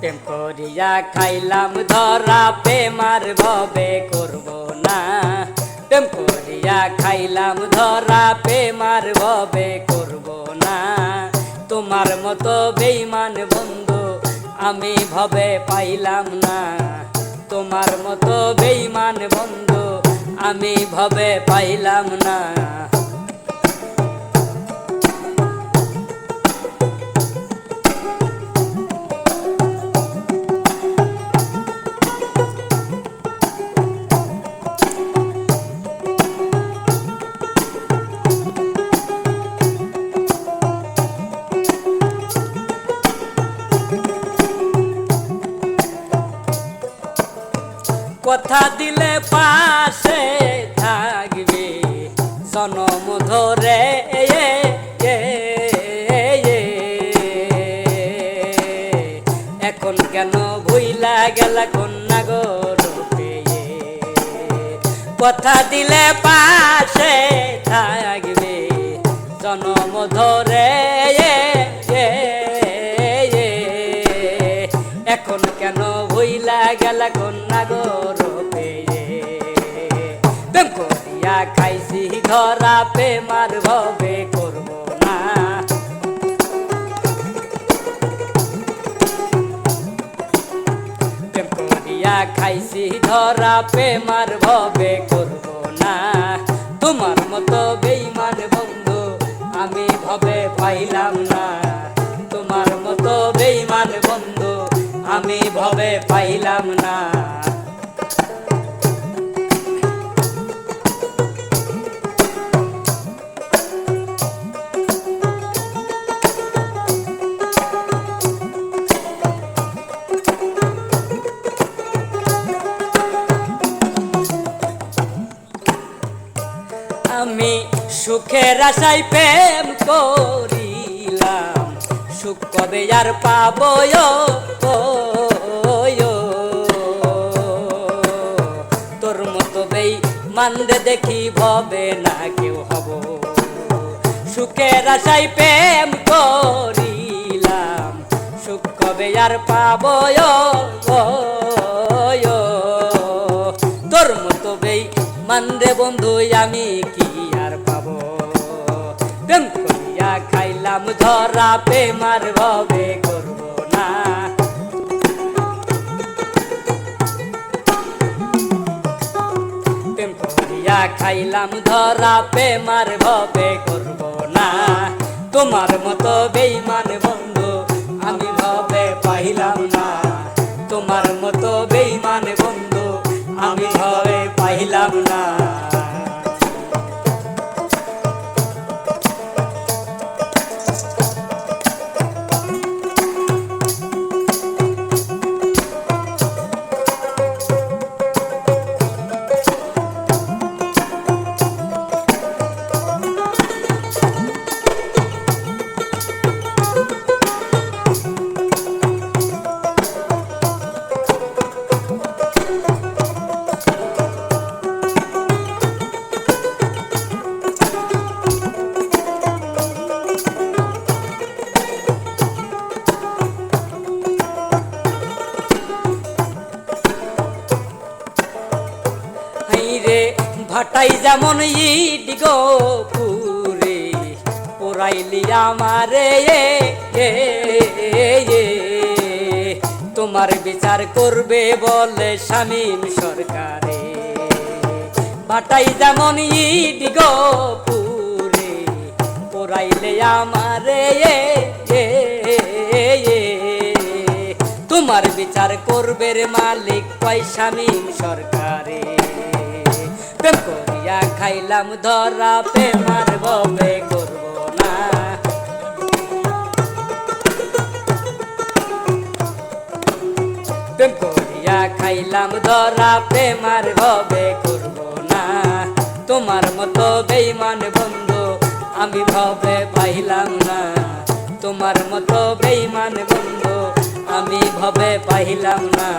প্রেম করিয়া খাইলাম ধরা প্রেমার ভবে করব না। প্রেম করিয়া খাইলাম ধরা প্রেমার ভবে করব না। তোমার মতো বেঈমান বন্ধু আমি ভবে পাইলাম না। তোমার মতো বেঈমান বন্ধু আমি ভবে পাইলাম না। কথা দিলে পাশে থাকবে জনম ধরে, এখন কেন ভুইলা গেলা কন্যা গো রূপে। কথা দিলে পাশে থাকবে জনম ধরে, এখন কেন ভুইলা গেলা কন্যা গো রূপে। প্রেম করিয়া খাইছি ধরা প্রেমার ভবে করব না। প্রেম করিয়া খাইছি ধরা প্রেমার ভবে করব না। তোমার মতো বেঈমান বন্ধু আমি ভবে পাইলাম না। তোমার মতো বেঈমান বন্ধু আমি ভবে পাইলাম না। আমি সুখের আশায় প্রেম করিলাম, সুখ কবে আর পাবো। তোর মতো বেঈমানরে দেখি ভবে না কেউ হব। সুখের আশায় প্রেম করিলাম, সুখ কবে আর পাবো। তোর মতো বেঈমানরে বন্ধু আমি কি আর পাবো। প্রেম করিয়া খাইলাম ধরা প্রেমার ভবে করব না। প্রেম করিয়া খাইলাম ধরা প্রেমার ভবে করব না। তোমার মতো বেঈমান বন্ধু আমি ভবে পাইলাম না। তোমার মতো বেঈমান বন্ধু আমি ভবে পাইলাম না। ভাটাই যেমন ইট গো পুরে পোড়াইলি আমারে, তোমার বিচার করবে বলে শামীম সরকারে। ভাটাই যেমন ইট গো পুরে পোড়াইলে আমারে, তোমার বিচার করবে মালিক কয় শামীম সরকারে। প্রেম করিয়া খাইলাম ধরা প্রেমার ভবে করব না। প্রেম করিয়া খাইলাম ধরা প্রেমার ভবে করব না। তোমার মতো বেঈমান বন্ধু আমি ভবে পাইলাম না। তোমার মতো বেঈমান বন্ধু আমি ভবে পাইলাম না।